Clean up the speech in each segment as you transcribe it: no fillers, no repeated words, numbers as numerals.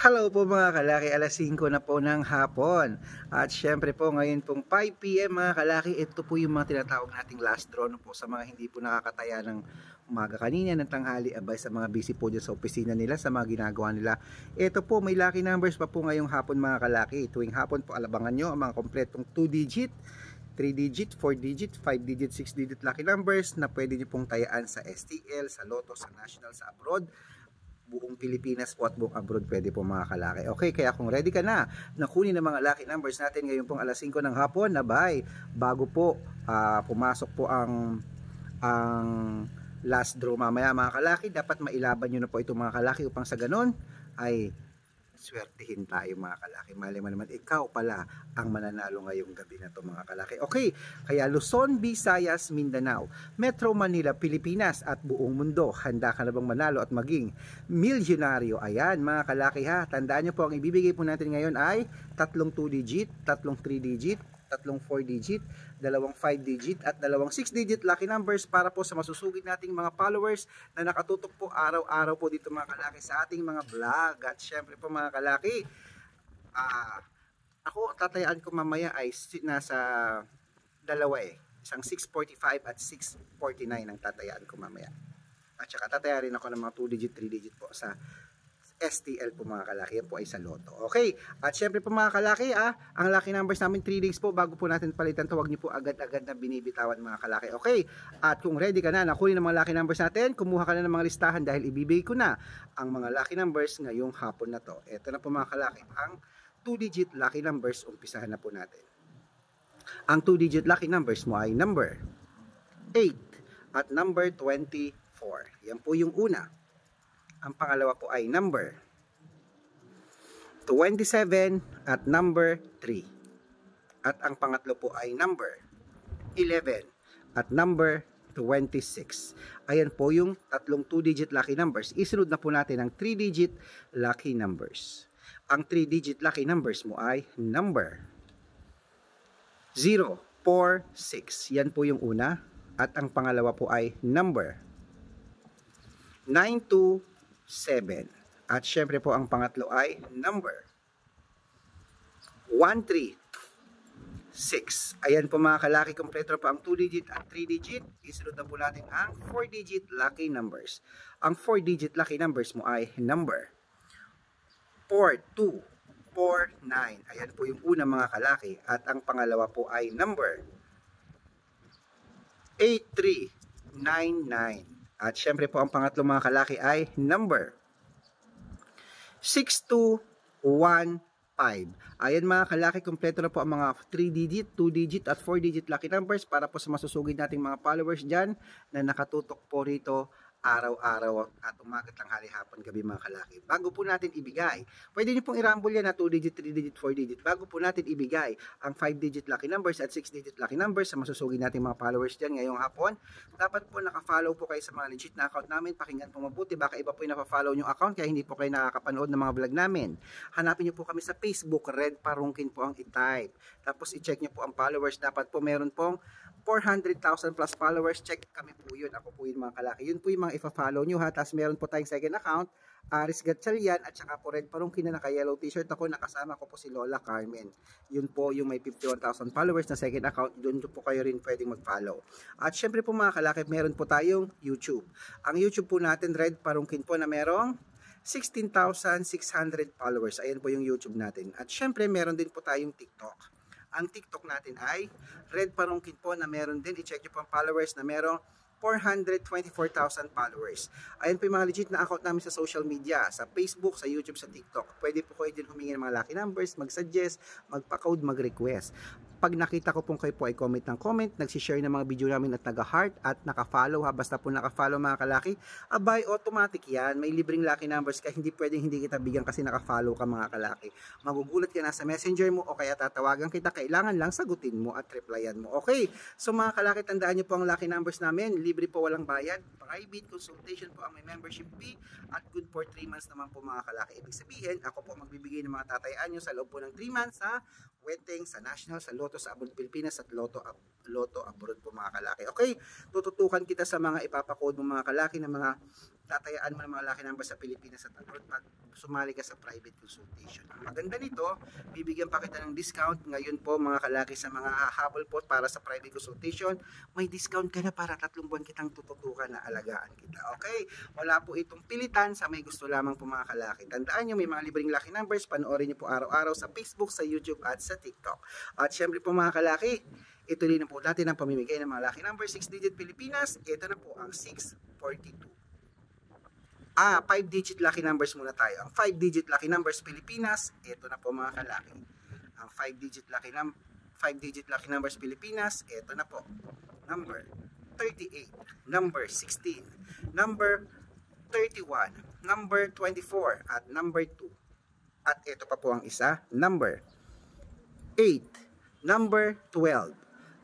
Hello po mga kalaki, alas 5 na po ng hapon. At syempre po ngayon pong 5 PM mga kalaki, ito po yung mga tinatawag nating last draw no po sa mga hindi po nakakataya ng umaga kanina ng tanghali, abay sa mga busy po dyan sa opisina nila, sa mga ginagawa nila. Ito po, may lucky numbers pa po ngayong hapon mga kalaki. Tuwing hapon po alabangan nyo ang mga kompletong 2-digit, 3-digit, 4-digit, 5-digit, 6-digit lucky numbers na pwede nyo pong tayaan sa STL, sa Lotto, sa National, sa abroad. Buong Pilipinas po at buong abroad pwede po mga kalaki. Okay, kaya kung ready ka na kunin ang mga lucky numbers natin ngayon pong alas 5 ng hapon, nabay, bago po pumasok po ang last draw mamaya mga kalaki, dapat mailaban nyo na po itong mga kalaki upang sa ganon ay swertihin tayo mga kalaki. Mali mo naman ikaw pala ang mananalo ngayong gabi na to mga kalaki. Okay, kaya Luzon, Visayas, Mindanao, Metro Manila, Pilipinas at buong mundo, handa ka na bang manalo at maging milyonaryo? Ayan mga kalaki ha, tandaan nyo po ang ibibigay po natin ngayon ay tatlong 2-digit, tatlong 3-digit, tatlong 4-digit, dalawang 5-digit at dalawang 6-digit lucky numbers para po sa masusugid nating mga followers na nakatutok po araw-araw po dito mga kalaki sa ating mga vlog. At syempre po mga kalaki, ako tatayaan ko mamaya ay nasa dalawa isang 645 at 649 ang tatayaan ko mamaya. At saka tataya rin ako ng mga 2-digit, 3-digit po sa STL po mga kalaki, yan po ay sa Lotto. Okay, at syempre po mga kalaki, ang lucky numbers namin 3 days po bago po natin palitan to, huwag niyo po agad-agad na binibitawan mga kalaki. Okay, at kung ready ka na kunin ang mga lucky numbers natin, kumuha ka na ng mga listahan dahil ibibigay ko na ang mga lucky numbers ngayong hapon na to. Ito na po mga kalaki, ang 2-digit lucky numbers, umpisahan na po natin. Ang 2-digit lucky numbers mo ay number 8 at number 24. Yan po yung una. Ang pangalawa po ay number 27 at number 3. At ang pangatlo po ay number 11 at number 26. Ayan po yung tatlong 2-digit lucky numbers. Isunod na po natin ang 3-digit lucky numbers. Ang 3-digit lucky numbers mo ay number 0, 4, 6. Yan po yung una. At ang pangalawa po ay number 9, 2, 7. At syempre po ang pangatlo ay number 1, 3, 6. Ayan po mga kalaki, kompleto po ang 2-digit at 3-digit. Isunod na po natin ang 4-digit lucky numbers. Ang 4-digit lucky numbers mo ay number 4, 2, 4, 9. Ayan po yung una mga kalaki. At ang pangalawa po ay number 8, 3, 9, 9. At syempre po ang pangatlo mga kalaki ay number 6215. Ayan mga kalaki, kompleto na po ang mga 3-digit, 2-digit at 4-digit lucky numbers para po sa masusugid nating mga followers dyan na nakatutok po rito araw-araw at umaga, tanghali, hapon, gabi mga kalaki. Bago po natin ibigay, pwede nyo pong i-rumble yan na 2-digit, 3-digit, 4-digit. Bago po natin ibigay ang 5-digit lucky numbers at 6-digit lucky numbers sa masusugid nating mga followers dyan ngayong hapon, dapat po nakafollow po kayo sa mga legit na account namin. Pakinggan po mabuti, baka iba po yung napafollow yung account kaya hindi po kayo nakakapanood ng mga vlog namin. Hanapin nyo po kami sa Facebook, Red Parungkin po ang i-type. Tapos i-check nyo po ang followers. Dapat po meron pong 400,000 plus followers. Check kami po yun. Ako po yun mga kalaki. Yun po yung mga ipa-follow nyo ha. Tapos meron po tayong second account, Aris Gatchalian, at saka po Red Parungkin na naka-yellow t-shirt ako. Nakasama ko po si Lola Carmen. Yun po yung may 51,000 followers na second account. Doon po kayo rin pwedeng mag-follow. At syempre po mga kalaki, meron po tayong YouTube. Ang YouTube po natin, Red Parungkin po, na merong 16,600 followers. Ayan po yung YouTube natin. At syempre meron din po tayong TikTok. Ang TikTok natin ay Red Parungkin po na meron din. I-check nyo po ang followers na merong 424,000 followers. Ayan po yung mga legit na account namin sa social media, sa Facebook, sa YouTube, sa TikTok. Pwede po kayo din humingi ng mga lucky numbers, mag-suggest, magpa-code, mag-request. Pag nakita ko pong kayo po ay comment ng comment, nagsishare ng mga video namin at nag-heart at naka-follow ha. Basta po naka-follow mga kalaki, abay automatic yan. May libreng lucky numbers kaya hindi pwedeng hindi kita bigyan kasi naka-follow ka mga kalaki. Magugulat ka na sa messenger mo o kaya tatawagan kita, kailangan lang sagutin mo at replyan mo. Okay, so mga kalaki, tandaan nyo po ang lucky numbers namin. Libre po, walang bayad. Private consultation po ang may membership fee at good for 3 months naman po mga kalaki. Ibig sabihin, ako po magbibigay ng mga tatayaan nyo sa loob po ng 3 months sa Weteng, sa National, sa Lotto, sa Abroad Pilipinas at Lotto Abroad po mga kalaki. Okay, tututukan kita sa mga ipapakode mo mga kalaki ng mga tatayaan mo ng mga lucky numbers sa Pilipinas at abroad pag sumali ka sa private consultation. Ang maganda nito, bibigyan pa kita ng discount. Ngayon po mga kalaki sa mga habol po para sa private consultation, may discount ka na para 3 buwan kitang tututukan na alagaan kita. Okay? Wala po itong pilitan sa may gusto lamang po mga kalaki. Tandaan nyo, may mga libreng lucky numbers, panoorin nyo po araw-araw sa Facebook, sa YouTube at sa TikTok. At syempre po mga kalaki, ituloy na po natin ang pamimigay ng mga lucky numbers 6-digit Pilipinas. Ito na po ang 642. 5-digit lucky numbers muna tayo. Ang 5-digit lucky numbers Pilipinas, ito na po mga kalaki. Ang 5-digit lucky numbers Pilipinas, ito na po. Number 38, number 16, number 31, number 24, at number 2. At ito pa po ang isa, number 8, number 12,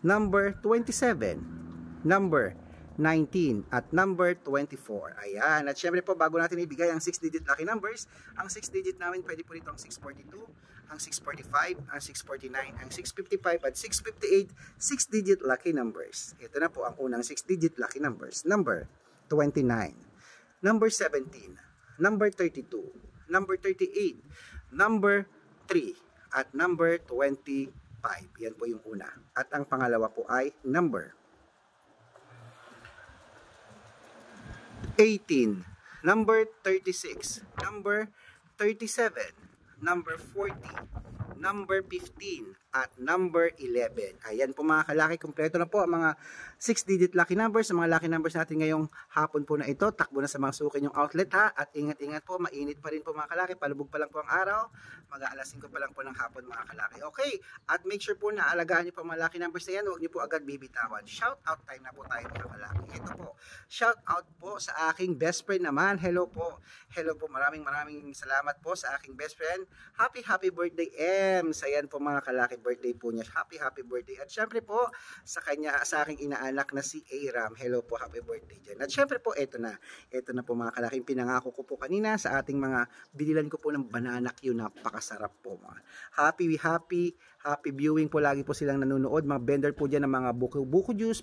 number 27, number 19, at number 24. Ayan. At syempre po, bago natin ibigay ang 6-digit lucky numbers, ang 6-digit namin, pwede po rito ang 642, ang 645, ang 649, ang 655, at 658, 6-digit lucky numbers. Ito na po ang unang 6-digit lucky numbers. Number 29, number 17, number 32, number 38, number 3, at number 25. Yan po yung una. At ang pangalawa po ay number 18, number 36, number 37, number 40, number 15, at number 11. Ayan po mga kalaki, kumpleto na po ang mga 6-digit lucky numbers. Ang mga lucky numbers natin ngayong hapon po na ito. Takbo na sa mga suki yung outlet ha. At ingat-ingat po, mainit pa rin po mga kalaki. Palubog pa lang po ang araw. Mag-aalas 5 pa lang po ng hapon mga kalaki. Okay, at make sure po na alagaan nyo po mga lucky numbers na yan. Huwag nyo po agad bibitawan. Shout out time na po tayo mga kalaki. Ito po, shout out po sa aking best friend naman. Hello po. Hello po, maraming salamat po sa aking best friend. Happy birthday Ems. Ayan po mga kalaki, birthday po niya. Happy birthday. At syempre po sa aking inaanak na si Aram. Hello po, happy birthday dyan. At syempre po, ito na po mga kalaking pinangako ko po kanina sa ating mga binilan ko po ng banana Q. Napakasarap po mga. Happy viewing po, lagi po silang nanonood. Mga vendor po dyan ng mga buko juice,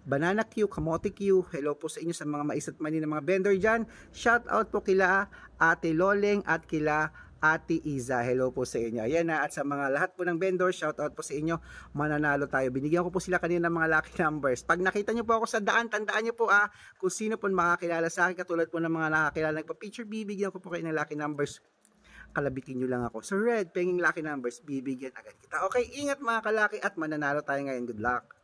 banana Q, kamote Q. Hello po sa inyo sa mga mais at mani ng mga vendor dyan. Shout out po kila Ate Loleng at kila Ate Iza. Hello po sa inyo. Ayan na. At sa mga lahat po ng vendor, shout out po sa inyo. Mananalo tayo. Binigyan ko po sila kanina ng mga lucky numbers. Pag nakita nyo po ako sa daan, tandaan nyo po kung sino po makakilala sa akin. Katulad po ng mga nakakilala nagpa-picture, bibigyan ko po kayo ng lucky numbers. Kalabitin nyo lang ako. So red, penging lucky numbers, bibigyan agad kita. Okay, ingat mga kalaki at mananalo tayo ngayon. Good luck.